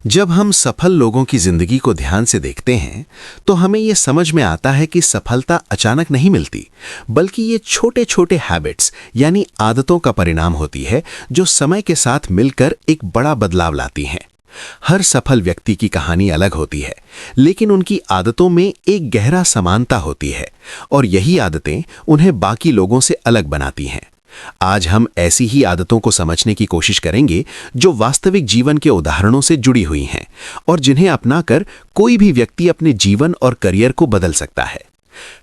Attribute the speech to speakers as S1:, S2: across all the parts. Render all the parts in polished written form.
S1: जब हम सफल लोगों की जिंदगी को ध्यान से देखते हैं तो हमें ये समझ में आता है कि सफलता अचानक नहीं मिलती, बल्कि ये छोटे छोटे हैबिट्स यानी आदतों का परिणाम होती है जो समय के साथ मिलकर एक बड़ा बदलाव लाती हैं। हर सफल व्यक्ति की कहानी अलग होती है, लेकिन उनकी आदतों में एक गहरा समानता होती है और यही आदतें उन्हें बाकी लोगों से अलग बनाती हैं। आज हम ऐसी ही आदतों को समझने की कोशिश करेंगे जो वास्तविक जीवन के उदाहरणों से जुड़ी हुई हैं और जिन्हें अपनाकर कोई भी व्यक्ति अपने जीवन और करियर को बदल सकता है।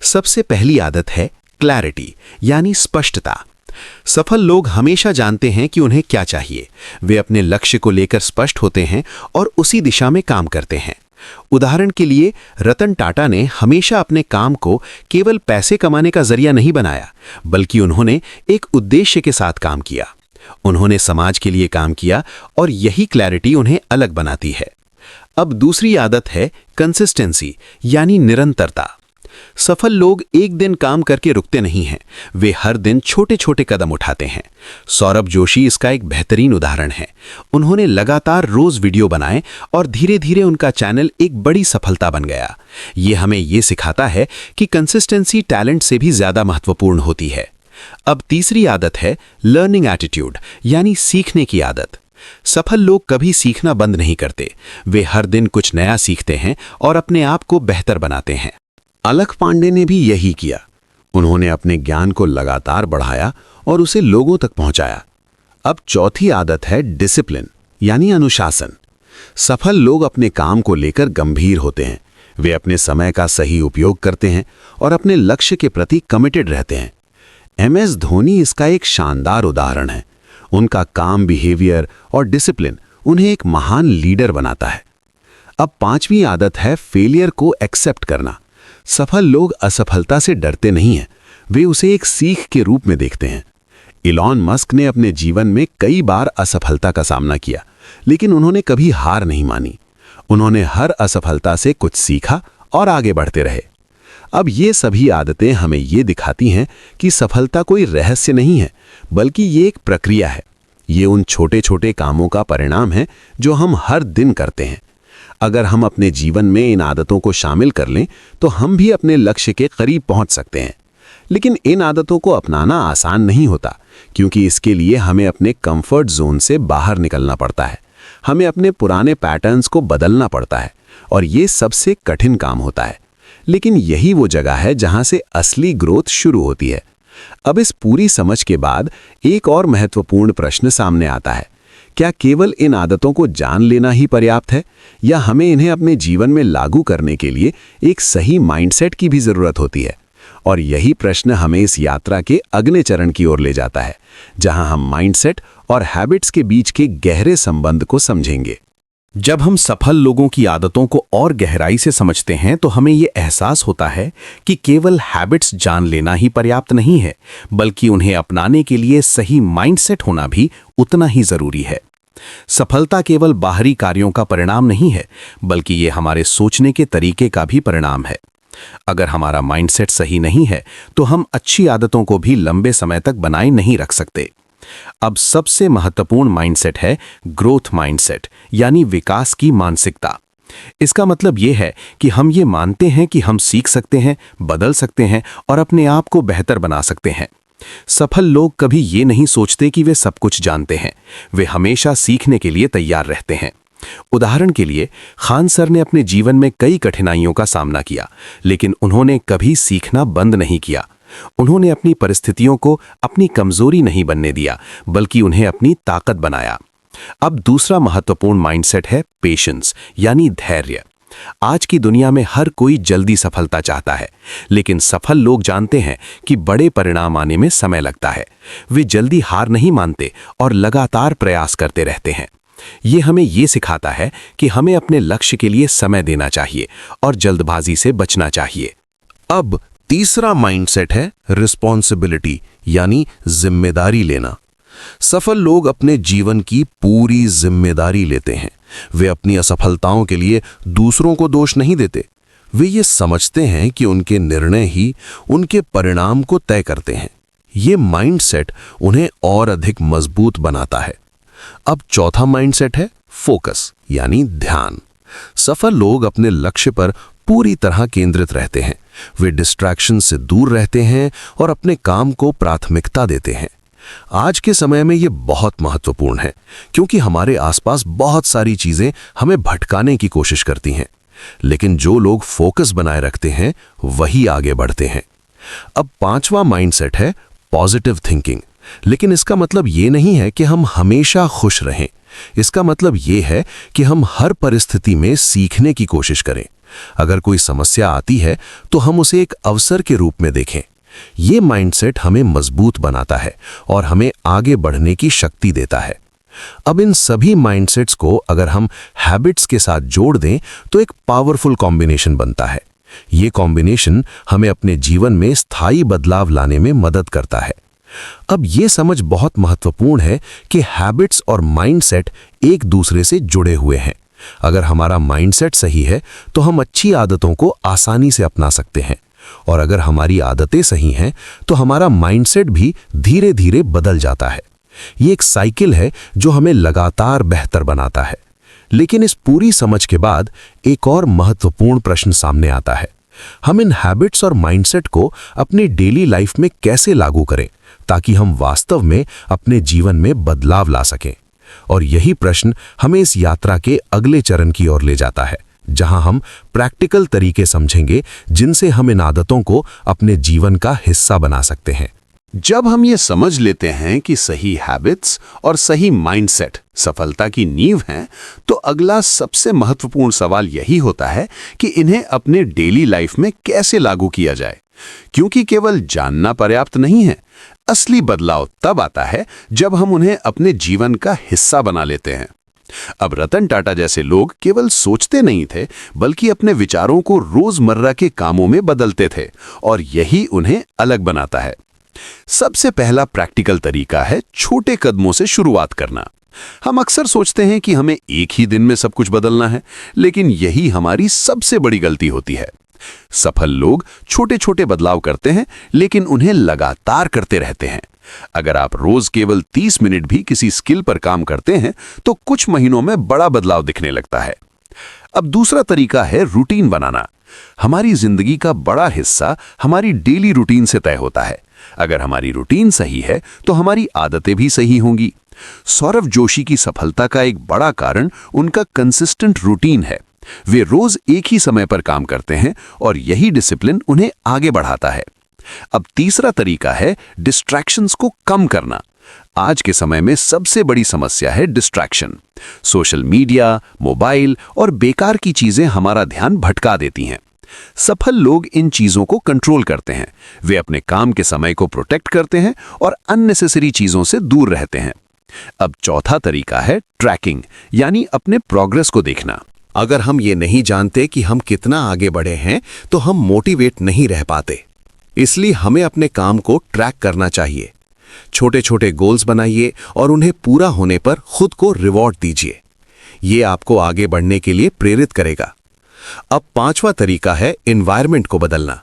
S1: सबसे पहली आदत है क्लैरिटी यानी स्पष्टता। सफल लोग हमेशा जानते हैं कि उन्हें क्या चाहिए। वे अपने लक्ष्य को लेकर स्पष्ट होते हैं और उसी दिशा में काम करते हैं। उदाहरण के लिए रतन टाटा ने हमेशा अपने काम को केवल पैसे कमाने का जरिया नहीं बनाया, बल्कि उन्होंने एक उद्देश्य के साथ काम किया। उन्होंने समाज के लिए काम किया और यही क्लैरिटी उन्हें अलग बनाती है। अब दूसरी आदत है कंसिस्टेंसी यानी निरंतरता। सफल लोग एक दिन काम करके रुकते नहीं हैं, वे हर दिन छोटे छोटे कदम उठाते हैं। सौरभ जोशी इसका एक बेहतरीन उदाहरण है। उन्होंने लगातार रोज वीडियो बनाए और धीरे धीरे उनका चैनल एक बड़ी सफलता बन गया। ये हमें ये सिखाता है कि कंसिस्टेंसी टैलेंट से भी ज्यादा महत्वपूर्ण होती है। अब तीसरी आदत है लर्निंग एटीट्यूड यानी सीखने की आदत। सफल लोग कभी सीखना बंद नहीं करते। वे हर दिन कुछ नया सीखते हैं और अपने आप को बेहतर बनाते हैं। अलख पांडे ने भी यही किया। उन्होंने अपने ज्ञान को लगातार बढ़ाया और उसे लोगों तक पहुंचाया। अब चौथी आदत है डिसिप्लिन यानी अनुशासन। सफल लोग अपने काम को लेकर गंभीर होते हैं। वे अपने समय का सही उपयोग करते हैं और अपने लक्ष्य के प्रति कमिटेड रहते हैं। MS धोनी इसका एक शानदार उदाहरण है। उनका काम, बिहेवियर और डिसिप्लिन उन्हें एक महान लीडर बनाता है। अब पांचवी आदत है फेलियर को एक्सेप्ट करना। सफल लोग असफलता से डरते नहीं हैं, वे उसे एक सीख के रूप में देखते हैं। इलॉन मस्क ने अपने जीवन में कई बार असफलता का सामना किया, लेकिन उन्होंने कभी हार नहीं मानी। उन्होंने हर असफलता से कुछ सीखा और आगे बढ़ते रहे। अब ये सभी आदतें हमें ये दिखाती हैं कि सफलता कोई रहस्य नहीं है, बल्कि ये एक प्रक्रिया है। ये उन छोटे छोटे कामों का परिणाम है जो हम हर दिन करते हैं। अगर हम अपने जीवन में इन आदतों को शामिल कर लें तो हम भी अपने लक्ष्य के करीब पहुंच सकते हैं। लेकिन इन आदतों को अपनाना आसान नहीं होता, क्योंकि इसके लिए हमें अपने कंफर्ट जोन से बाहर निकलना पड़ता है। हमें अपने पुराने पैटर्न्स को बदलना पड़ता है और ये सबसे कठिन काम होता है। लेकिन यही वो जगह है जहां से असली ग्रोथ शुरू होती है। अब इस पूरी समझ के बाद एक और महत्वपूर्ण प्रश्न सामने आता है। क्या केवल इन आदतों को जान लेना ही पर्याप्त है, या हमें इन्हें अपने जीवन में लागू करने के लिए एक सही माइंडसेट की भी जरूरत होती है? और यही प्रश्न हमें इस यात्रा के अगले चरण की ओर ले जाता है, जहां हम माइंडसेट और हैबिट्स के बीच के गहरे संबंध को समझेंगे।
S2: जब हम सफल लोगों की आदतों को और गहराई से समझते हैं तो हमें ये एहसास होता है कि केवल हैबिट्स जान लेना ही पर्याप्त नहीं है, बल्कि उन्हें अपनाने के लिए सही माइंडसेट होना भी उतना ही जरूरी है। सफलता केवल बाहरी कार्यों का परिणाम नहीं है, बल्कि ये हमारे सोचने के तरीके का भी परिणाम है। अगर हमारा माइंडसेट सही नहीं है तो हम अच्छी आदतों को भी लंबे समय तक बनाए नहीं रख सकते। अब सबसे महत्वपूर्ण माइंडसेट है ग्रोथ माइंडसेट यानी विकास की मानसिकता। इसका मतलब यह है कि हम ये मानते हैं कि हम सीख सकते हैं, बदल सकते हैं और अपने आप को बेहतर बना सकते हैं। सफल लोग कभी ये नहीं सोचते कि वे सब कुछ जानते हैं। वे हमेशा सीखने के लिए तैयार रहते हैं। उदाहरण के लिए खान सर ने अपने जीवन में कई कठिनाइयों का सामना किया, लेकिन उन्होंने कभी सीखना बंद नहीं किया। उन्होंने अपनी परिस्थितियों को अपनी कमजोरी नहीं बनने दिया, बल्कि उन्हें अपनी ताकत बनाया। अब दूसरा महत्वपूर्ण माइंडसेट है पेशेंस यानी धैर्य। आज की दुनिया में हर कोई जल्दी सफलता चाहता है, लेकिन सफल लोग जानते हैं कि बड़े परिणाम आने में समय लगता है। वे जल्दी हार नहीं मानते और लगातार प्रयास करते रहते हैं। ये हमें ये सिखाता है कि हमें अपने लक्ष्य के लिए समय देना चाहिए और जल्दबाजी से बचना चाहिए।
S1: अब तीसरा माइंडसेट है रिस्पॉन्सिबिलिटी यानी जिम्मेदारी लेना। सफल लोग अपने जीवन की पूरी जिम्मेदारी लेते हैं। वे अपनी असफलताओं के लिए दूसरों को दोष नहीं देते। वे ये समझते हैं कि उनके निर्णय ही उनके परिणाम को तय करते हैं। ये माइंडसेट उन्हें और अधिक मजबूत बनाता है।
S3: अब चौथा माइंडसेट है फोकस यानी ध्यान। सफल लोग अपने लक्ष्य पर पूरी तरह केंद्रित रहते हैं। वे डिस्ट्रैक्शन से दूर रहते हैं और अपने काम को प्राथमिकता देते हैं। आज के समय में ये बहुत महत्वपूर्ण है क्योंकि हमारे आसपास बहुत सारी चीजें हमें भटकाने की कोशिश करती हैं, लेकिन जो लोग फोकस बनाए रखते हैं वही आगे बढ़ते हैं। अब पांचवा माइंडसेट है पॉजिटिव थिंकिंग। लेकिन इसका मतलब ये नहीं है कि हम हमेशा खुश रहें। इसका मतलब ये है कि हम हर परिस्थिति में सीखने की कोशिश करें। अगर कोई समस्या आती है तो हम उसे एक अवसर के रूप में देखें। ये माइंडसेट हमें मजबूत बनाता है और हमें आगे बढ़ने की शक्ति देता है। अब इन सभी माइंडसेट्स को अगर हम हैबिट्स के साथ जोड़ दें तो एक पावरफुल कॉम्बिनेशन बनता है। ये कॉम्बिनेशन हमें अपने जीवन में स्थायी बदलाव लाने में मदद करता है। अब ये समझ बहुत महत्वपूर्ण है कि हैबिट्स और माइंडसेट एक दूसरे से जुड़े हुए हैं। अगर हमारा माइंडसेट सही है तो हम अच्छी आदतों को आसानी से अपना सकते हैं, और अगर हमारी आदतें सही हैं तो हमारा माइंडसेट भी धीरे धीरे बदल जाता है। ये एक साइकिल है जो हमें लगातार बेहतर बनाता है। लेकिन इस पूरी समझ के बाद एक और महत्वपूर्ण प्रश्न सामने आता है। हम इन हैबिट्स और माइंडसेट को अपनी डेली लाइफ में कैसे लागू करें ताकि हम वास्तव में अपने जीवन में बदलाव ला सकें। और यही प्रश्न हमें इस यात्रा के अगले चरण की ओर ले जाता है, जहां हम प्रैक्टिकल तरीके समझेंगे जिनसे हम इन आदतों को अपने जीवन का हिस्सा बना सकते हैं।
S1: जब हम ये समझ लेते हैं कि सही हैबिट्स और सही माइंडसेट सफलता की नींव हैं, तो अगला सबसे महत्वपूर्ण सवाल यही होता है कि इन्हें अपने डेली लाइफ में कैसे लागू किया जाए। क्योंकि केवल जानना पर्याप्त नहीं है। असली बदलाव तब आता है जब हम उन्हें अपने जीवन का हिस्सा बना लेते हैं। अब रतन टाटा जैसे लोग केवल सोचते नहीं थे, बल्कि अपने विचारों को रोजमर्रा के कामों में बदलते थे, और यही उन्हें अलग बनाता है। सबसे पहला प्रैक्टिकल तरीका है छोटे कदमों से शुरुआत करना। हम अक्सर सोचते हैं कि हमें एक ही दिन में सब कुछ बदलना है, लेकिन यही हमारी सबसे बड़ी गलती होती है। सफल लोग छोटे छोटे बदलाव करते हैं, लेकिन उन्हें लगातार करते रहते हैं। अगर आप रोज केवल 30 मिनट भी किसी स्किल पर काम करते हैं तो कुछ महीनों में बड़ा बदलाव दिखने लगता है। अब दूसरा तरीका है रूटीन बनाना। हमारी जिंदगी का बड़ा हिस्सा हमारी डेली रूटीन से तय होता है। अगर हमारी रूटीन सही है तो हमारी आदतें भी सही होंगी। सौरव जोशी की सफलता का एक बड़ा कारण उनका कंसिस्टेंट रूटीन है। वे रोज एक ही समय पर काम करते हैं और यही डिसिप्लिन उन्हें आगे बढ़ाता है। अब तीसरा तरीका है डिस्ट्रैक्शंस को कम करना। आज के समय में सबसे बड़ी समस्या है डिस्ट्रैक्शन। सोशल मीडिया, मोबाइल और बेकार की चीजें हमारा ध्यान भटका देती हैं। सफल लोग इन चीजों को कंट्रोल करते हैं। वे अपने काम के समय को प्रोटेक्ट करते हैं और अननेसेसरी चीजों से दूर रहते हैं। अब चौथा तरीका है ट्रैकिंग, यानी अपने प्रोग्रेस को देखना।
S2: अगर हम ये नहीं जानते कि हम कितना आगे बढ़े हैं तो हम मोटिवेट नहीं रह पाते। इसलिए हमें अपने काम को ट्रैक करना चाहिए। छोटे छोटे गोल्स बनाइए और उन्हें पूरा होने पर खुद को रिवॉर्ड दीजिए। ये आपको आगे बढ़ने के लिए प्रेरित करेगा। अब पांचवा तरीका है एनवायरनमेंट को बदलना।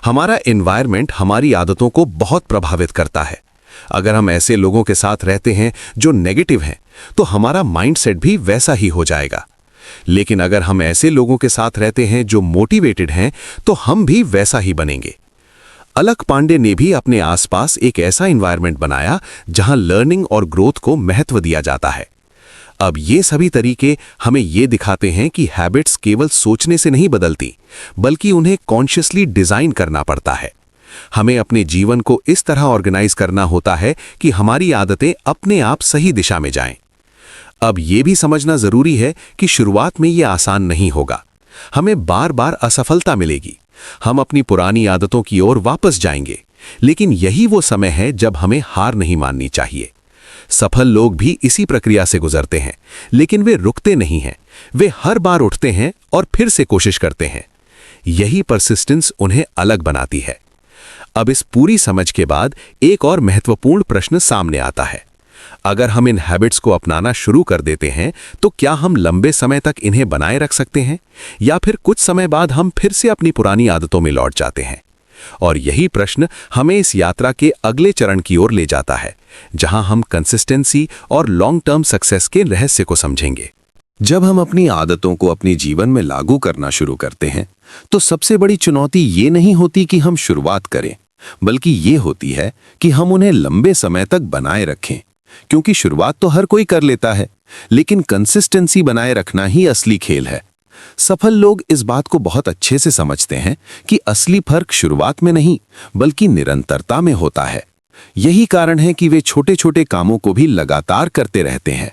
S2: हमारा एनवायरनमेंट हमारी आदतों को बहुत प्रभावित करता है। अगर हम ऐसे लोगों के साथ रहते हैं जो नेगेटिव हैं, तो हमारा माइंडसेट भी वैसा ही हो जाएगा। लेकिन अगर हम ऐसे लोगों के साथ रहते हैं जो मोटिवेटेड हैं, तो हम भी वैसा ही बनेंगे। अलक पांडे ने भी अपने आसपास एक ऐसा एनवायरनमेंट बनाया जहां लर्निंग और ग्रोथ को महत्व दिया जाता है। अब ये सभी तरीके हमें ये दिखाते हैं कि हैबिट्स केवल सोचने से नहीं बदलती, बल्कि उन्हें कॉन्शियसली डिजाइन करना पड़ता है। हमें अपने जीवन को इस तरह ऑर्गेनाइज करना होता है कि हमारी आदतें अपने आप सही दिशा में जाएं। अब ये भी समझना जरूरी है कि शुरुआत में ये आसान नहीं होगा। हमें बार बार असफलता मिलेगी। हम अपनी पुरानी आदतों की ओर वापस जाएंगे, लेकिन यही वो समय है जब हमें हार नहीं माननी चाहिए। सफल लोग भी इसी प्रक्रिया से गुजरते हैं, लेकिन वे रुकते नहीं हैं। वे हर बार उठते हैं और फिर से कोशिश करते हैं। यही परसिस्टेंस उन्हें अलग बनाती है। अब इस पूरी समझ के बाद एक और महत्वपूर्ण प्रश्न सामने आता है। अगर हम इन हैबिट्स को अपनाना शुरू कर देते हैं, तो क्या हम लंबे समय तक इन्हें बनाए रख सकते हैं, या फिर कुछ समय बाद हम फिर से अपनी पुरानी आदतों में लौट जाते हैं? और यही प्रश्न हमें इस यात्रा के अगले चरण की ओर ले जाता है, जहां हम कंसिस्टेंसी और लॉन्ग टर्म सक्सेस के रहस्य को समझेंगे। जब हम अपनी आदतों को अपने जीवन में लागू करना शुरू करते हैं तो सबसे बड़ी चुनौती ये नहीं होती कि हम शुरुआत करें, बल्कि ये होती है कि हम उन्हें लंबे समय तक बनाए रखें। क्योंकि शुरुआत तो हर कोई कर लेता है, लेकिन कंसिस्टेंसी बनाए रखना ही असली खेल है। सफल लोग इस बात को बहुत अच्छे से समझते हैं कि असली फर्क शुरुआत में नहीं बल्कि निरंतरता में होता है। यही कारण है कि वे छोटे छोटे कामों को भी लगातार करते रहते हैं।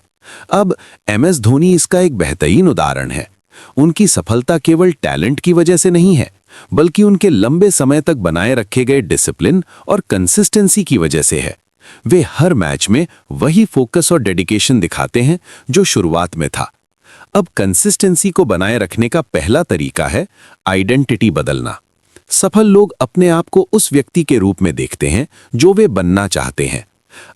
S2: अब MS धोनी इसका एक बेहतरीन उदाहरण है। उनकी सफलता केवल टैलेंट की वजह से नहीं है, बल्कि उनके लंबे समय तक बनाए रखे गए डिसिप्लिन और कंसिस्टेंसी की वजह से है। वे हर मैच में वही फोकस और डेडिकेशन दिखाते हैं जो शुरुआत में था। अब कंसिस्टेंसी को बनाए रखने का पहला तरीका है आइडेंटिटी बदलना। सफल लोग अपने आप को उस व्यक्ति के रूप में देखते हैं जो वे बनना चाहते हैं।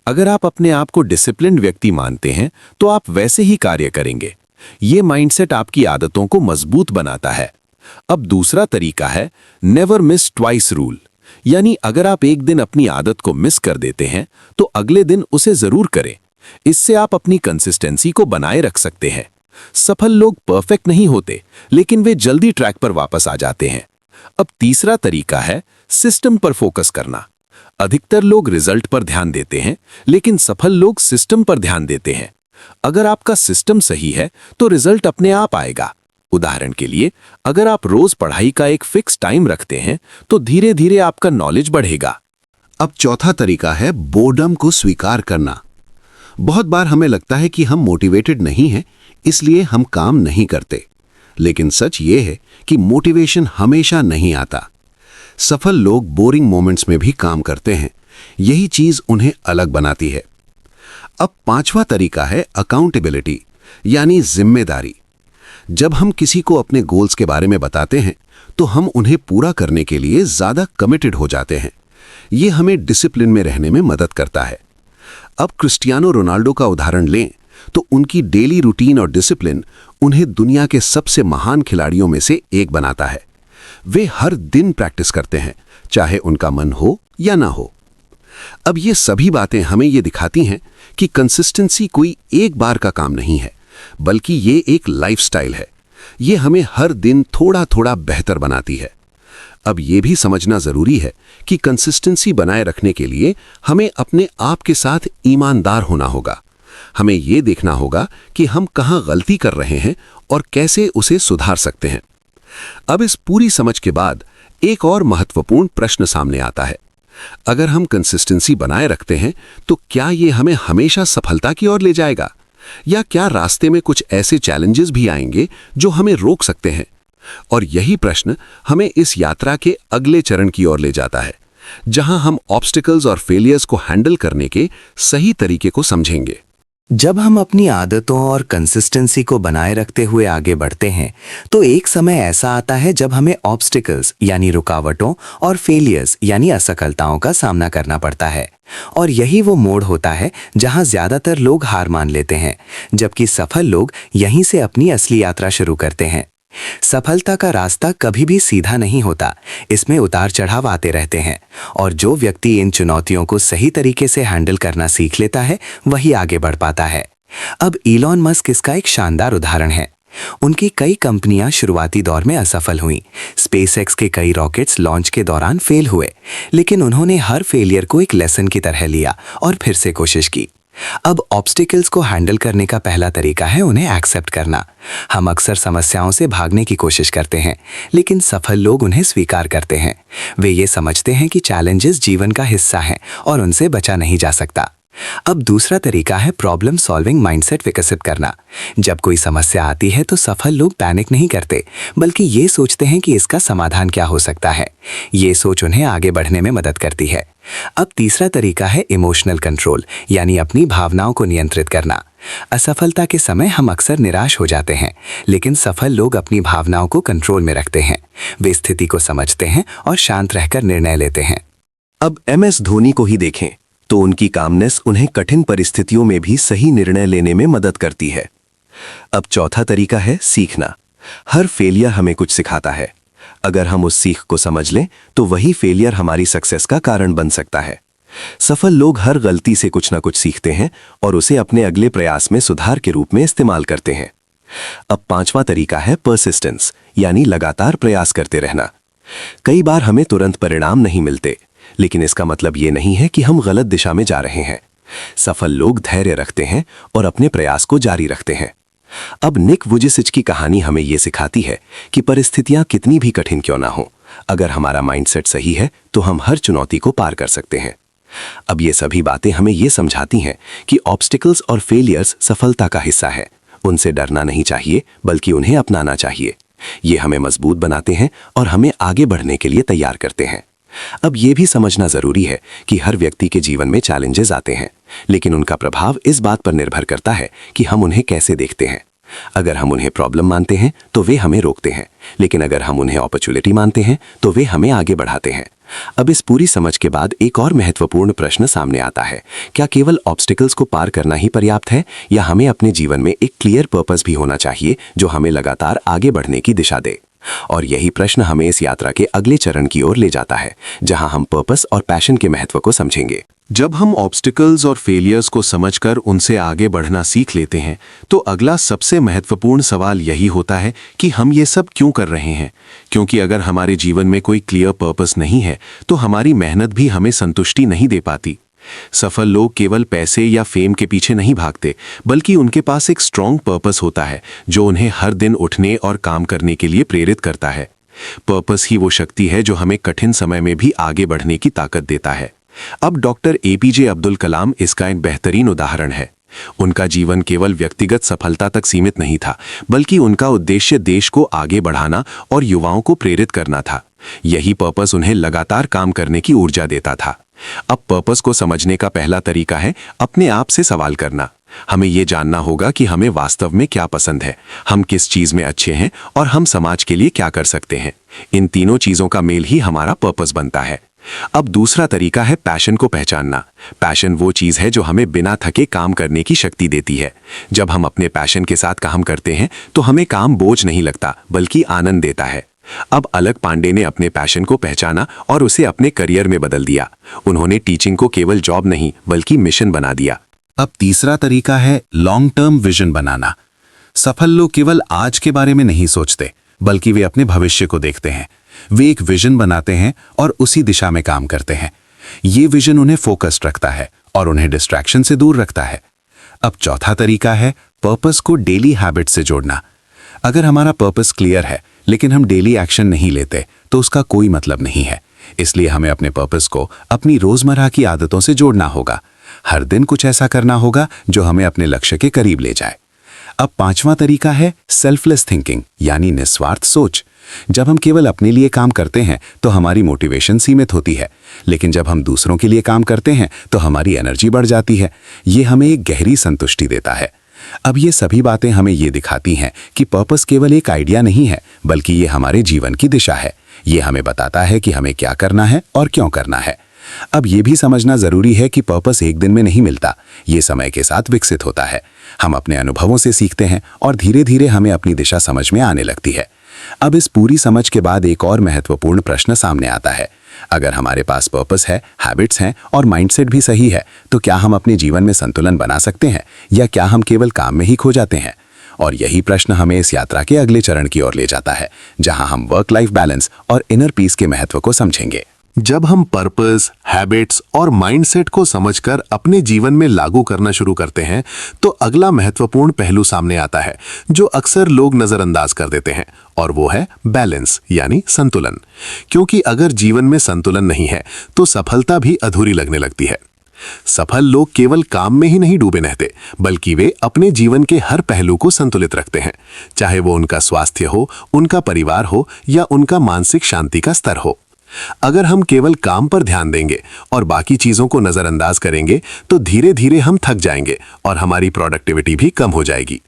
S2: अगर आप अपने आप को डिसिप्लिन्ड व्यक्ति मानते हैं तो आप वैसे ही कार्य करेंगे। ये माइंडसेट आपकी आदतों को मजबूत बनाता है। अब दूसरा तरीका है नेवर मिस ट्वाइस रूल, यानी अगर आप एक दिन अपनी आदत को मिस कर देते हैं तो अगले दिन उसे जरूर करें। इससे आप अपनी कंसिस्टेंसी को बनाए रख सकते हैं। सफल लोग परफेक्ट नहीं होते, लेकिन वे जल्दी ट्रैक पर वापस आ जाते हैं। अब तीसरा तरीका है सिस्टम पर फोकस करना। अधिकतर लोग रिजल्ट पर ध्यान देते हैं, लेकिन सफल लोग सिस्टम पर ध्यान देते हैं। अगर आपका सिस्टम सही है तो रिजल्ट अपने आप आएगा। उदाहरण के लिए, अगर आप रोज पढ़ाई का एक फिक्स टाइम रखते हैं तो धीरे धीरे आपका नॉलेज बढ़ेगा।
S1: अब चौथा तरीका है बोर्डम को स्वीकार करना। बहुत बार हमें लगता है कि हम मोटिवेटेड नहीं हैं, इसलिए हम काम नहीं करते। लेकिन सच ये है कि मोटिवेशन हमेशा नहीं आता। सफल लोग बोरिंग मोमेंट्स में भी काम करते हैं। यही चीज उन्हें अलग बनाती है। अब पांचवा तरीका है अकाउंटेबिलिटी, यानी जिम्मेदारी। जब हम किसी को अपने गोल्स के बारे में बताते हैं तो हम उन्हें पूरा करने के लिए ज्यादा कमिटेड हो जाते हैं। ये हमें डिसिप्लिन में रहने में मदद करता है। अब क्रिस्टियानो रोनाल्डो का उदाहरण लें तो उनकी डेली रूटीन और डिसिप्लिन उन्हें दुनिया के सबसे महान खिलाड़ियों में से एक बनाता है। वे हर दिन प्रैक्टिस करते हैं, चाहे उनका मन हो या ना हो। अब ये सभी बातें हमें ये दिखाती हैं कि कंसिस्टेंसी कोई एक बार का काम नहीं है, बल्कि ये एक लाइफस्टाइल है। ये हमें हर दिन थोड़ा थोड़ा बेहतर बनाती है। अब ये भी समझना जरूरी है कि कंसिस्टेंसी बनाए रखने के लिए हमें अपने आप के साथ ईमानदार होना होगा। हमें ये देखना होगा कि हम कहाँ गलती कर रहे हैं और कैसे उसे सुधार सकते हैं। अब इस पूरी समझ के बाद एक और महत्वपूर्ण प्रश्न सामने आता है। अगर हम कंसिस्टेंसी बनाए रखते हैं तो क्या ये हमें हमेशा सफलता की ओर ले जाएगा, या क्या रास्ते में कुछ ऐसे चैलेंजेस भी आएंगे जो हमें रोक सकते हैं? और यही प्रश्न हमें इस यात्रा के अगले चरण की ओर ले जाता है, जहां हम ऑब्स्टिकल्स और फेलियर्स को हैंडल करने के सही तरीके को समझेंगे।
S4: जब हम अपनी आदतों और कंसिस्टेंसी को बनाए रखते हुए आगे बढ़ते हैं तो एक समय ऐसा आता है जब हमें ऑब्स्टिकल्स यानी रुकावटों और फेलियर्स यानी असफलताओं का सामना करना पड़ता है। और यही वो मोड़ होता है जहां ज्यादातर लोग हार मान लेते हैं, जबकि सफल लोग यहीं से अपनी असली यात्रा शुरू करते हैं। सफलता का रास्ता कभी भी सीधा नहीं होता, इसमें उतार चढ़ाव आते रहते हैं, और जो व्यक्ति इन चुनौतियों को सही तरीके से हैंडल करना सीख लेता है वही आगे बढ़ पाता है। अब इलॉन मस्क इसका एक शानदार उदाहरण है। उनकी कई कंपनियां शुरुआती दौर में असफल हुईं। स्पेसएक्स के कई रॉकेट्स लॉन्च के दौरान फेल हुए, लेकिन उन्होंने हर फेलियर को एक लेसन की तरह लिया और फिर से कोशिश की। अब ऑब्स्टिकल्स को हैंडल करने का पहला तरीका है उन्हें एक्सेप्ट करना। हम अक्सर समस्याओं से भागने की कोशिश करते हैं, लेकिन सफल लोग उन्हें स्वीकार करते हैं। वे ये समझते हैं कि चैलेंजेस जीवन का हिस्सा हैं और उनसे बचा नहीं जा सकता। अब दूसरा तरीका है प्रॉब्लम सॉल्विंग माइंडसेट विकसित करना। जब कोई समस्या आती है तो सफल लोग पैनिक नहीं करते, बल्कि ये सोचते हैं कि इसका समाधान क्या हो सकता है। ये सोच उन्हें आगे बढ़ने में मदद करती है। अब तीसरा तरीका है इमोशनल कंट्रोल, यानी अपनी भावनाओं को नियंत्रित करना। असफलता के समय हम अक्सर निराश हो जाते हैं, लेकिन सफल लोग अपनी भावनाओं को कंट्रोल में रखते हैं। वे स्थिति को समझते हैं और शांत रहकर निर्णय लेते हैं।
S2: अब MS धोनी को ही देखें तो उनकी कामनेस उन्हें कठिन परिस्थितियों में भी सही निर्णय लेने में मदद करती है। अब चौथा तरीका है सीखना। हर फेलियर हमें कुछ सिखाता है। अगर हम उस सीख को समझ लें तो वही फेलियर हमारी सक्सेस का कारण बन सकता है। सफल लोग हर गलती से कुछ ना कुछ सीखते हैं और उसे अपने अगले प्रयास में सुधार के रूप में इस्तेमाल करते हैं। अब पांचवा तरीका है परसिस्टेंस, यानी लगातार प्रयास करते रहना। कई बार हमें तुरंत परिणाम नहीं मिलते, लेकिन इसका मतलब ये नहीं है कि हम गलत दिशा में जा रहे हैं। सफल लोग धैर्य रखते हैं और अपने प्रयास को जारी रखते हैं। अब निक वुजिसिच की कहानी हमें यह सिखाती है कि परिस्थितियां कितनी भी कठिन क्यों ना हो, अगर हमारा माइंडसेट सही है तो हम हर चुनौती को पार कर सकते हैं। अब ये सभी बातें हमें ये समझाती हैं कि ऑब्स्टिकल्स और फेलियर्स सफलता का हिस्सा है। उनसे डरना नहीं चाहिए, बल्कि उन्हें अपनाना चाहिए। ये हमें मजबूत बनाते हैं और हमें आगे बढ़ने के लिए तैयार करते हैं। अब ये भी समझना जरूरी है कि हर व्यक्ति के जीवन में चैलेंजेस आते हैं, लेकिन उनका प्रभाव इस बात पर निर्भर करता है कि हम उन्हें कैसे देखते हैं। अगर हम उन्हें प्रॉब्लम मानते हैं तो वे हमें रोकते हैं, लेकिन अगर हम उन्हें अपॉर्चुनिटी मानते हैं तो वे हमें आगे बढ़ाते हैं। अब इस पूरी समझ के बाद एक और महत्वपूर्ण प्रश्न सामने आता है, क्या केवल ऑब्स्टिकल्स को पार करना ही पर्याप्त है, या हमें अपने जीवन में एक क्लियर पर्पस भी होना चाहिए जो हमें लगातार आगे बढ़ने की दिशा दे? और यही प्रश्न हमें इस यात्रा के अगले चरण की ओर ले जाता है, जहां हम पर्पस और पैशन के महत्व को समझेंगे।
S1: जब हम ऑब्स्टिकल्स और फेलियर्स को समझकर उनसे आगे बढ़ना सीख लेते हैं, तो अगला सबसे महत्वपूर्ण सवाल यही होता है कि हम ये सब क्यों कर रहे हैं। क्योंकि अगर हमारे जीवन में कोई क्लियर पर्पस नहीं है, तो हमारी मेहनत भी हमें संतुष्टि नहीं दे पाती। सफल लोग केवल पैसे या फेम के पीछे नहीं भागते, बल्कि उनके पास एक स्ट्रॉन्ग पर्पस होता है जो उन्हें हर दिन उठने और काम करने के लिए प्रेरित करता है। पर्पस ही वो शक्ति है जो हमें कठिन समय में भी आगे बढ़ने की ताकत देता है। अब डॉक्टर एपीजे अब्दुल कलाम इसका एक बेहतरीन उदाहरण है। उनका जीवन केवल व्यक्तिगत सफलता तक सीमित नहीं था, बल्कि उनका उद्देश्य देश को आगे बढ़ाना और युवाओं को प्रेरित करना था। यही पर्पस उन्हें लगातार काम करने की ऊर्जा देता था। अब पर्पस को समझने का पहला तरीका है अपने आप से सवाल करना। हमें ये जानना होगा कि हमें वास्तव में क्या पसंद है, हम किस चीज में अच्छे हैं और हम समाज के लिए क्या कर सकते हैं। इन तीनों चीजों का मेल ही हमारा पर्पस बनता है। अब दूसरा तरीका है पैशन को पहचानना। पैशन वो चीज है जो हमें बिना थके काम करने की शक्ति देती है। जब हम अपने पैशन के साथ काम करते हैं तो हमें काम बोझ नहीं लगता, बल्कि आनंद देता है। अब अलक पांडे ने अपने पैशन को पहचाना और उसे अपने करियर में बदल दिया। उन्होंने टीचिंग को केवल जॉब नहीं, बल्कि मिशन बना दिया।
S2: अब तीसरा तरीका है लॉन्ग टर्म विजन बनाना। सफल लोग केवल आज के बारे में नहीं सोचते, बल्कि वे अपने भविष्य को देखते हैं। वे एक विजन बनाते हैं और उसी दिशा में काम करते हैं। ये विजन उन्हें फोकस्ड रखता है और उन्हें डिस्ट्रैक्शन से दूर रखता है। अब चौथा तरीका है पर्पस को डेली हैबिट से जोड़ना। अगर हमारा पर्पस क्लियर है, लेकिन हम डेली एक्शन नहीं लेते, तो उसका कोई मतलब नहीं है। इसलिए हमें अपने पर्पस को अपनी रोजमर्रा की आदतों से जोड़ना होगा। हर दिन कुछ ऐसा करना होगा जो हमें अपने लक्ष्य के करीब ले जाए। अब पांचवा तरीका है सेल्फलेस थिंकिंग, यानी निस्वार्थ सोच। जब हम केवल अपने लिए काम करते हैं तो हमारी मोटिवेशन सीमित होती है, लेकिन जब हम दूसरों के लिए काम करते हैं तो हमारी एनर्जी बढ़ जाती है। ये हमें एक गहरी संतुष्टि देता है। अब ये सभी बातें हमें ये दिखाती हैं कि पर्पस केवल एक आइडिया नहीं है, बल्कि ये हमारे जीवन की दिशा है। ये हमें बताता है कि हमें क्या करना है और क्यों करना है। अब ये भी समझना जरूरी है कि पर्पस एक दिन में नहीं मिलता, ये समय के साथ विकसित होता है। हम अपने अनुभवों से सीखते हैं और धीरे धीरे हमें अपनी दिशा समझ में आने लगती है। अब इस पूरी समझ के बाद एक और महत्वपूर्ण प्रश्न सामने आता है। अगर हमारे पास पर्पस है, हैबिट्स हैं और माइंडसेट भी सही है, तो क्या हम अपने जीवन में संतुलन बना सकते हैं, या क्या हम केवल काम में ही खो जाते हैं? और यही प्रश्न हमें इस यात्रा के अगले चरण की ओर ले जाता है, जहां हम वर्क लाइफ बैलेंस और इनर पीस के महत्व को समझेंगे।
S3: जब हम पर्पस, हैबिट्स और माइंडसेट को समझकर अपने जीवन में लागू करना शुरू करते हैं, तो अगला महत्वपूर्ण पहलू सामने आता है जो अक्सर लोग नजरअंदाज कर देते हैं, और वो है बैलेंस, यानी संतुलन। क्योंकि अगर जीवन में संतुलन नहीं है तो सफलता भी अधूरी लगने लगती है। सफल लोग केवल काम में ही नहीं डूबे रहते, बल्कि वे अपने जीवन के हर पहलू को संतुलित रखते हैं, चाहे वो उनका स्वास्थ्य हो, उनका परिवार हो या उनका मानसिक शांति का स्तर हो। अगर हम केवल काम पर ध्यान देंगे और बाकी चीजों को नजरअंदाज करेंगे, तो धीरे धीरे हम थक जाएंगे और हमारी प्रोडक्टिविटी भी कम हो जाएगी।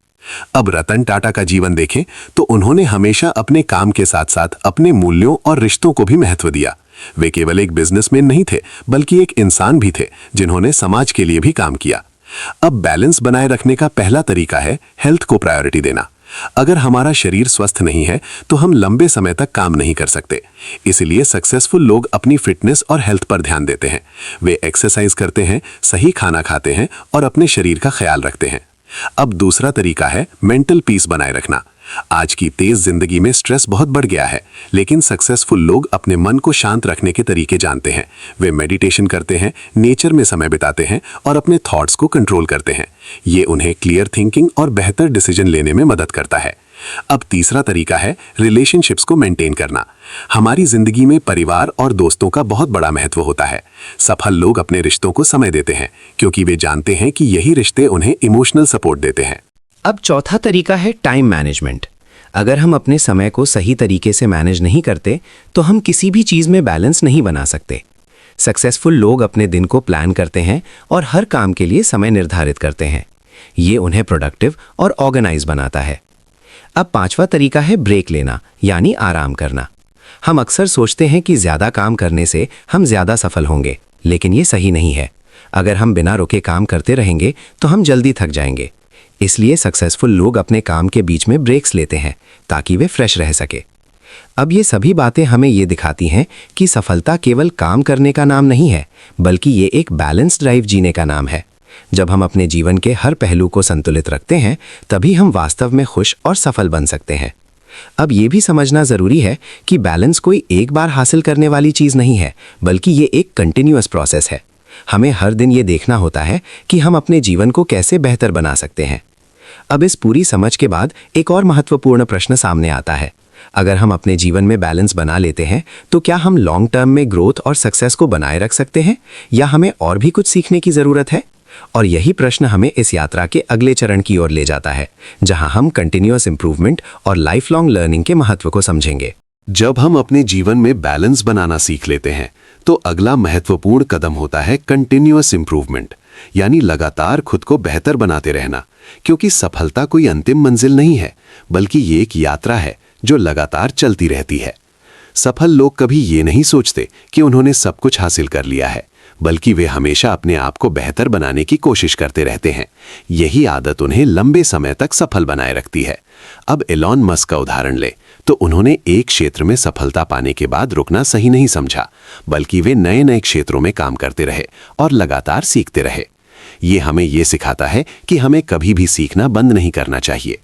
S3: अब रतन टाटा का जीवन देखें तो उन्होंने हमेशा अपने काम के साथ साथ अपने मूल्यों और रिश्तों को भी महत्व दिया। वे केवल एक बिजनेसमैन नहीं थे, बल्कि एक इंसान भी थे जिन्होंने समाज के लिए भी काम किया। अब बैलेंस बनाए रखने का पहला तरीका है हेल्थ को प्रायोरिटी देना। अगर हमारा शरीर स्वस्थ नहीं है तो हम लंबे समय तक काम नहीं कर सकते। इसलिए सक्सेसफुल लोग अपनी फिटनेस और हेल्थ पर ध्यान देते हैं। वे एक्सरसाइज करते हैं, सही खाना खाते हैं और अपने शरीर का ख्याल रखते हैं। अब दूसरा तरीका है मेंटल पीस बनाए रखना। आज की तेज जिंदगी में स्ट्रेस बहुत बढ़ गया है, लेकिन सक्सेसफुल लोग अपने मन को शांत रखने के तरीके जानते हैं। वे मेडिटेशन करते हैं, नेचर में समय बिताते हैं और अपने थॉट्स को कंट्रोल करते हैं। ये उन्हें क्लियर थिंकिंग और बेहतर डिसीजन लेने में मदद करता है। अब तीसरा तरीका है रिलेशनशिप्स को मेंटेन करना। हमारी जिंदगी में परिवार और दोस्तों का बहुत बड़ा महत्व होता है। सफल लोग अपने रिश्तों को समय देते हैं क्योंकि वे जानते हैं कि यही रिश्ते उन्हें इमोशनल सपोर्ट देते हैं।
S5: अब चौथा तरीका है टाइम मैनेजमेंट। अगर हम अपने समय को सही तरीके से मैनेज नहीं करते तो हम किसी भी चीज़ में बैलेंस नहीं बना सकते। सक्सेसफुल लोग अपने दिन को प्लान करते हैं और हर काम के लिए समय निर्धारित करते हैं। ये उन्हें प्रोडक्टिव और ऑर्गेनाइज बनाता है। अब पांचवा तरीका है ब्रेक लेना, यानी आराम करना। हम अक्सर सोचते हैं कि ज़्यादा काम करने से हम ज़्यादा सफल होंगे, लेकिन ये सही नहीं है। अगर हम बिना रुके काम करते रहेंगे तो हम जल्दी थक जाएंगे। इसलिए सक्सेसफुल लोग अपने काम के बीच में ब्रेक्स लेते हैं ताकि वे फ्रेश रह सके। अब ये सभी बातें हमें ये दिखाती हैं कि सफलता केवल काम करने का नाम नहीं है, बल्कि ये एक बैलेंस्ड लाइफ जीने का नाम है। जब हम अपने जीवन के हर पहलू को संतुलित रखते हैं, तभी हम वास्तव में खुश और सफल बन सकते हैं। अब ये भी समझना ज़रूरी है कि बैलेंस कोई एक बार हासिल करने वाली चीज़ नहीं है, बल्कि ये एक कंटिन्यूअस प्रोसेस है। हमें हर दिन ये देखना होता है कि हम अपने जीवन को कैसे बेहतर बना सकते हैं। अब इस पूरी समझ के बाद एक और महत्वपूर्ण प्रश्न सामने आता है। अगर हम अपने जीवन में बैलेंस बना लेते हैं, तो क्या हम लॉन्ग टर्म में ग्रोथ और सक्सेस को बनाए रख सकते हैं, या हमें और भी कुछ सीखने की ज़रूरत है? और यही प्रश्न हमें इस यात्रा के अगले चरण की ओर ले जाता है, जहां हम कंटिन्यूअस इंप्रूवमेंट और लाइफ लॉन्ग लर्निंग के महत्व को समझेंगे।
S3: जब हम अपने जीवन में बैलेंस बनाना सीख लेते हैं, तो अगला महत्वपूर्ण कदम होता है कंटिन्यूअस इंप्रूवमेंट, यानी लगातार खुद को बेहतर बनाते रहना। क्योंकि सफलता कोई अंतिम मंजिल नहीं है, बल्कि ये एक यात्रा है जो लगातार चलती रहती है। सफल लोग कभी ये नहीं सोचते कि उन्होंने सब कुछ हासिल कर लिया है, बल्कि वे हमेशा अपने आप को बेहतर बनाने की कोशिश करते रहते हैं। यही आदत उन्हें लंबे समय तक सफल बनाए रखती है। अब एलॉन मस्क का उदाहरण ले, तो उन्होंने एक क्षेत्र में सफलता पाने के बाद रुकना सही नहीं समझा, बल्कि वे नए नए क्षेत्रों में काम करते रहे और लगातार सीखते रहे। ये हमें ये सिखाता है कि हमें कभी भी सीखना बंद नहीं करना चाहिए।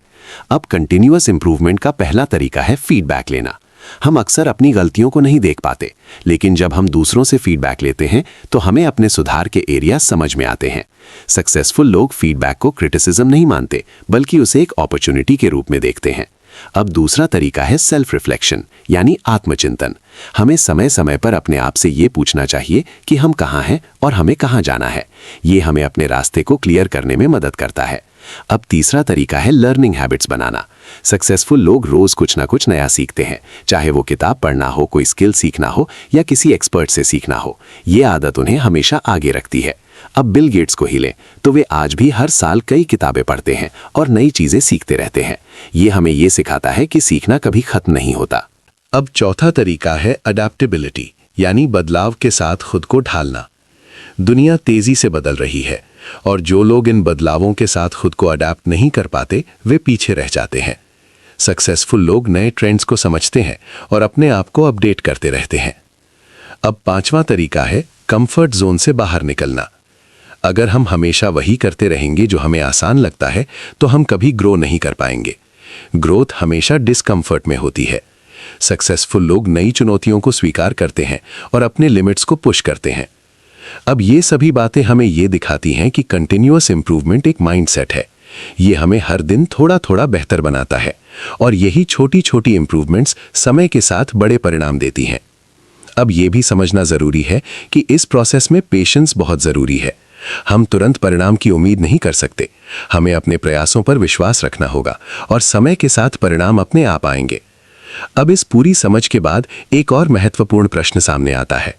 S3: अब कंटिन्यूअस इंप्रूवमेंट का पहला तरीका है फीडबैक लेना। हम अक्सर अपनी गलतियों को नहीं देख पाते, लेकिन जब हम दूसरों से फीडबैक लेते हैं तो हमें अपने सुधार के एरिया समझ में आते हैं। सक्सेसफुल लोग फीडबैक को क्रिटिसिज्म नहीं मानते, बल्कि उसे एक अपॉर्चुनिटी के रूप में देखते हैं। अब दूसरा तरीका है सेल्फ रिफ्लेक्शन, यानी आत्मचिंतन। हमें समय समय पर अपने आप से ये पूछना चाहिए कि हम कहाँ हैं और हमें कहाँ जाना है। ये हमें अपने रास्ते को क्लियर करने में मदद करता है। अब तीसरा तरीका है लर्निंग हैबिट्स बनाना। सक्सेसफुल लोग रोज कुछ ना कुछ नया सीखते हैं, चाहे वो किताब पढ़ना हो, कोई स्किल सीखना हो या किसी एक्सपर्ट से सीखना हो। ये आदत उन्हें हमेशा आगे रखती है। अब बिल गेट्स को ही लें, तो वे आज भी हर साल कई किताबें पढ़ते हैं और नई चीजें सीखते रहते हैं। ये हमें ये सिखाता है कि सीखना कभी खत्म नहीं होता।
S1: अब चौथा तरीका है अडेप्टेबिलिटी, यानी बदलाव के साथ खुद को ढालना। दुनिया तेजी से बदल रही है और जो लोग इन बदलावों के साथ खुद को अडेप्ट नहीं कर पाते, वे पीछे रह जाते हैं। सक्सेसफुल लोग नए ट्रेंड्स को समझते हैं और अपने आप को अपडेट करते रहते हैं। अब पांचवा तरीका है कंफर्ट जोन से बाहर निकलना। अगर हम हमेशा वही करते रहेंगे जो हमें आसान लगता है, तो हम कभी ग्रो नहीं कर पाएंगे। ग्रोथ हमेशा डिस्कम्फर्ट में होती है। सक्सेसफुल लोग नई चुनौतियों को स्वीकार करते हैं और अपने लिमिट्स को पुश करते हैं। अब ये सभी बातें हमें ये दिखाती हैं कि कंटिन्यूअस इंप्रूवमेंट एक माइंडसेट है। ये हमें हर दिन थोड़ा थोड़ा बेहतर बनाता है और यही छोटी छोटी इंप्रूवमेंट्स समय के साथ बड़े परिणाम देती हैं। अब ये भी समझना ज़रूरी है कि इस प्रोसेस में पेशेंस बहुत ज़रूरी है। हम तुरंत परिणाम की उम्मीद नहीं कर सकते। हमें अपने प्रयासों पर विश्वास रखना होगा और समय के साथ परिणाम अपने आप आएंगे। अब इस पूरी समझ के बाद एक और महत्वपूर्ण प्रश्न सामने आता है।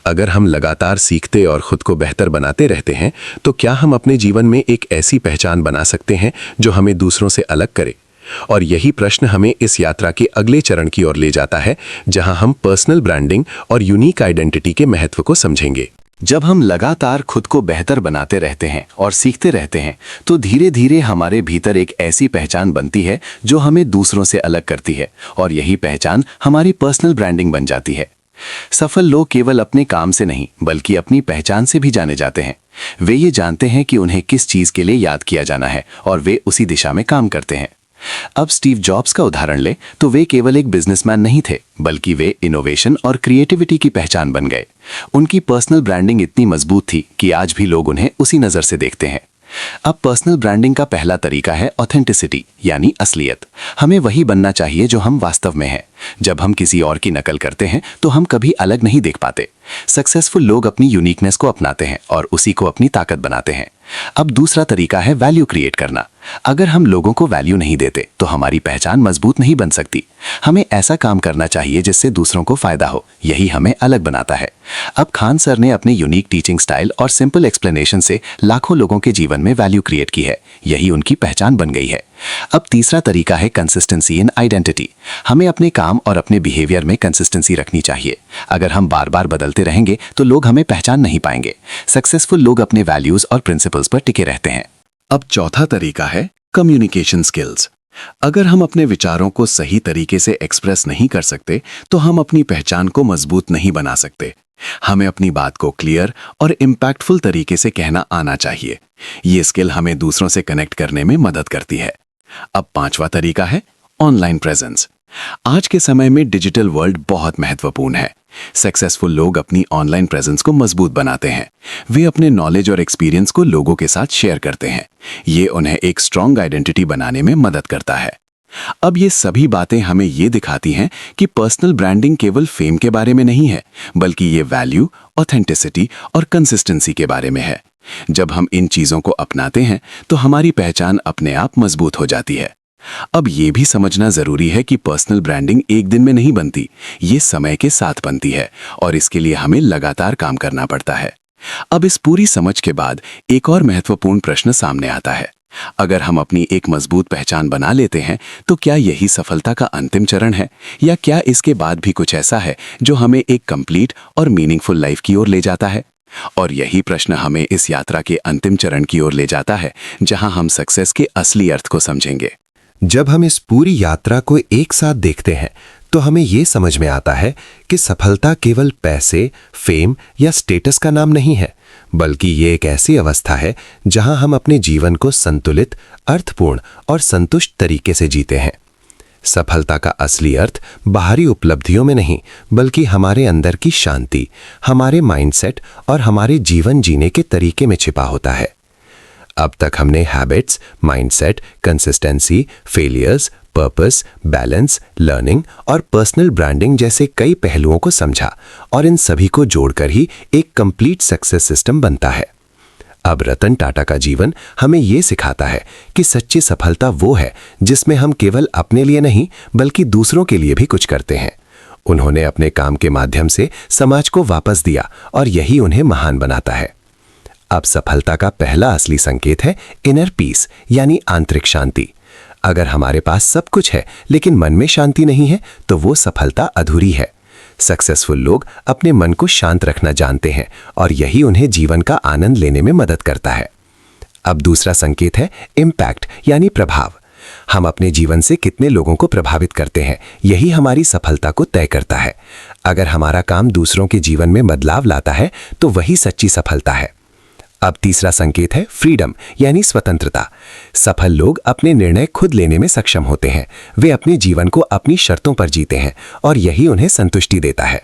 S1: अगर हम लगातार सीखते और खुद को बेहतर बनाते रहते हैं, तो क्या हम अपने जीवन में एक ऐसी पहचान बना सकते हैं जो हमें दूसरों से अलग करे? और यही प्रश्न हमें इस यात्रा के अगले चरण की ओर ले जाता है, जहां हम पर्सनल ब्रांडिंग और यूनिक आइडेंटिटी के महत्व को समझेंगे।
S2: जब हम लगातार खुद को बेहतर बनाते रहते हैं और सीखते रहते हैं तो धीरे धीरे हमारे भीतर एक ऐसी पहचान बनती है जो हमें दूसरों से अलग करती है, और यही पहचान हमारी पर्सनल ब्रांडिंग बन जाती है। सफल लोग केवल अपने काम से नहीं बल्कि अपनी पहचान से भी जाने जाते हैं। वे ये जानते हैं कि उन्हें किस चीज के लिए याद किया जाना है और वे उसी दिशा में काम करते हैं। अब स्टीव जॉब्स का उदाहरण ले तो वे केवल एक बिजनेसमैन नहीं थे बल्कि वे इनोवेशन और क्रिएटिविटी की पहचान बन गए। उनकी पर्सनल ब्रांडिंग इतनी मजबूत थी कि आज भी लोग उन्हें उसी नजर से देखते हैं। अब पर्सनल ब्रांडिंग का पहला तरीका है ऑथेंटिसिटी यानी असलियत। हमें वही बनना चाहिए जो हम वास्तव में हैं। जब हम किसी और की नकल करते हैं तो हम कभी अलग नहीं देख पाते। सक्सेसफुल लोग अपनी यूनिकनेस को अपनाते हैं और उसी को अपनी ताकत बनाते हैं। अब दूसरा तरीका है वैल्यू क्रिएट करना। अगर हम लोगों को वैल्यू नहीं देते तो हमारी पहचान मजबूत नहीं बन सकती। हमें ऐसा काम करना चाहिए जिससे दूसरों को फायदा हो, यही हमें अलग बनाता है। अब खान सर ने अपने यूनिक टीचिंग स्टाइल और सिंपल एक्सप्लेनेशन से लाखों लोगों के जीवन में वैल्यू क्रिएट की है, यही उनकी पहचान बन गई है। अब तीसरा तरीका है कंसिस्टेंसी इन आइडेंटिटी। हमें अपने काम और अपने बिहेवियर में कंसिस्टेंसी रखनी चाहिए। अगर हम बार बार बदलते रहेंगे तो लोग हमें पहचान नहीं पाएंगे। सक्सेसफुल लोग अपने वैल्यूज और प्रिंसिपल्स पर टिके रहते हैं।
S3: अब चौथा तरीका है कम्युनिकेशन स्किल्स। अगर हम अपने विचारों को सही तरीके से एक्सप्रेस नहीं कर सकते तो हम अपनी पहचान को मजबूत नहीं बना सकते। हमें अपनी बात को क्लियर और इम्पैक्टफुल तरीके से कहना आना चाहिए। ये स्किल हमें दूसरों से कनेक्ट करने में मदद करती है। अब पांचवा तरीका है ऑनलाइन प्रेजेंस। आज के समय में डिजिटल वर्ल्ड बहुत महत्वपूर्ण है। सक्सेसफुल लोग अपनी ऑनलाइन प्रेजेंस को मजबूत बनाते हैं। वे अपने नॉलेज और एक्सपीरियंस को लोगों के साथ शेयर करते हैं। ये उन्हें एक स्ट्रॉन्ग आइडेंटिटी बनाने में मदद करता है। अब ये सभी बातें हमें ये दिखाती हैं कि पर्सनल ब्रांडिंग केवल फेम के बारे में नहीं है, बल्कि ये वैल्यू, ऑथेंटिसिटी और कंसिस्टेंसी के बारे में है। जब हम इन चीजों को अपनाते हैं तो हमारी पहचान अपने आप मजबूत हो जाती है। अब ये भी समझना जरूरी है कि पर्सनल ब्रांडिंग एक दिन में नहीं बनती, ये समय के साथ बनती है और इसके लिए हमें लगातार काम करना पड़ता है। अब इस पूरी समझ के बाद एक और महत्वपूर्ण प्रश्न सामने आता है। अगर हम अपनी एक मजबूत पहचान बना लेते हैं तो क्या यही सफलता का अंतिम चरण है, या क्या इसके बाद भी कुछ ऐसा है जो हमें एक कंप्लीट और मीनिंगफुल लाइफ की ओर ले जाता है? और यही प्रश्न हमें इस यात्रा के अंतिम चरण की ओर ले जाता है, जहां हम सक्सेस के असली अर्थ को समझेंगे।
S1: जब हम इस पूरी यात्रा को एक साथ देखते हैं तो हमें ये समझ में आता है कि सफलता केवल पैसे, फेम या स्टेटस का नाम नहीं है, बल्कि ये एक ऐसी अवस्था है जहां हम अपने जीवन को संतुलित, अर्थपूर्ण और संतुष्ट तरीके से जीते हैं। सफलता का असली अर्थ बाहरी उपलब्धियों में नहीं, बल्कि हमारे अंदर की शांति, हमारे माइंडसेट और हमारे जीवन जीने के तरीके में छिपा होता है। अब तक हमने habits, mindset, consistency, failures, purpose, balance, learning और पर्सनल ब्रांडिंग जैसे कई पहलुओं को समझा, और इन सभी को जोड़कर ही एक कंप्लीट सक्सेस सिस्टम बनता है। अब रतन टाटा का जीवन हमें ये सिखाता है कि सच्ची सफलता वो है जिसमें हम केवल अपने लिए नहीं बल्कि दूसरों के लिए भी कुछ करते हैं। उन्होंने अपने काम के माध्यम से समाज को वापस दिया और यही उन्हें महान बनाता है। अब सफलता का पहला असली संकेत है इनर पीस यानी आंतरिक शांति। अगर हमारे पास सब कुछ है लेकिन मन में शांति नहीं है तो वो सफलता अधूरी है। सक्सेसफुल लोग अपने मन को शांत रखना जानते हैं और यही उन्हें जीवन का आनंद लेने में मदद करता है। अब दूसरा संकेत है इम्पैक्ट यानी प्रभाव। हम अपने जीवन से कितने लोगों को प्रभावित करते हैं, यही हमारी सफलता को तय करता है। अगर हमारा काम दूसरों के जीवन में बदलाव लाता है तो वही सच्ची सफलता है। अब तीसरा संकेत है फ्रीडम यानी स्वतंत्रता। सफल लोग अपने निर्णय खुद लेने में सक्षम होते हैं। वे अपने जीवन को अपनी शर्तों पर जीते हैं और यही उन्हें संतुष्टि देता है।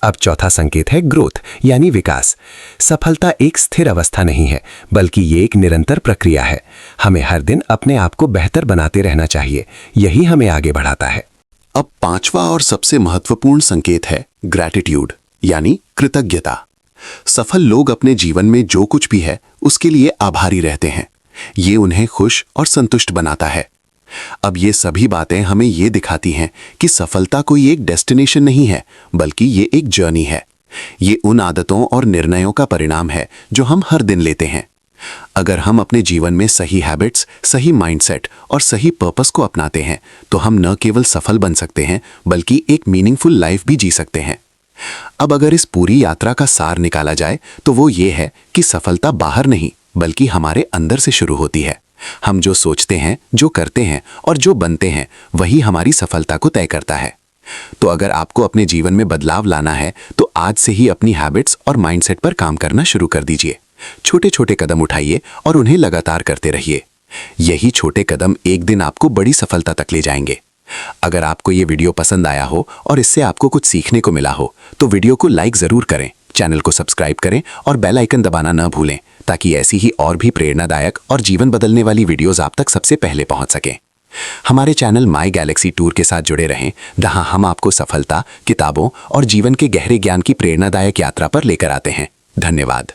S1: अब चौथा संकेत है ग्रोथ यानी विकास। सफलता एक स्थिर अवस्था नहीं है, बल्कि ये एक निरंतर प्रक्रिया है। हमें हर दिन अपने आप को बेहतर बनाते रहना चाहिए, यही हमें आगे बढ़ाता है।
S3: अब पांचवा और सबसे महत्वपूर्ण संकेत है ग्रैटिट्यूड यानी कृतज्ञता। सफल लोग अपने जीवन में जो कुछ भी है उसके लिए आभारी रहते हैं। ये उन्हें खुश और संतुष्ट बनाता है। अब ये सभी बातें हमें ये दिखाती हैं कि सफलता कोई एक डेस्टिनेशन नहीं है, बल्कि ये एक जर्नी है। ये उन आदतों और निर्णयों का परिणाम है जो हम हर दिन लेते हैं। अगर हम अपने जीवन में सही हैबिट्स, सही माइंडसेट और सही पर्पस को अपनाते हैं तो हम न केवल सफल बन सकते हैं बल्कि एक मीनिंगफुल लाइफ भी जी सकते हैं।
S1: अब अगर इस पूरी यात्रा का सार निकाला जाए तो वो ये है कि सफलता बाहर नहीं बल्कि हमारे अंदर से शुरू होती है। हम जो सोचते हैं, जो करते हैं और जो बनते हैं वही हमारी सफलता को तय करता है। तो अगर आपको अपने जीवन में बदलाव लाना है तो आज से ही अपनी हैबिट्स और माइंडसेट पर काम करना शुरू कर दीजिए। छोटे छोटे कदम उठाइए और उन्हें लगातार करते रहिए। यही छोटे कदम एक दिन आपको बड़ी सफलता तक ले जाएंगे। अगर आपको ये वीडियो पसंद आया हो और इससे आपको कुछ सीखने को मिला हो तो वीडियो को लाइक जरूर करें, चैनल को सब्सक्राइब करें और बेल आइकन दबाना न भूलें ताकि ऐसी ही और भी प्रेरणादायक और जीवन बदलने वाली वीडियोस आप तक सबसे पहले पहुंच सकें। हमारे चैनल माई गैलेक्सी टूर के साथ जुड़े रहें, जहां हम आपको सफलता, किताबों और जीवन के गहरे ज्ञान की प्रेरणादायक यात्रा पर लेकर आते हैं। धन्यवाद।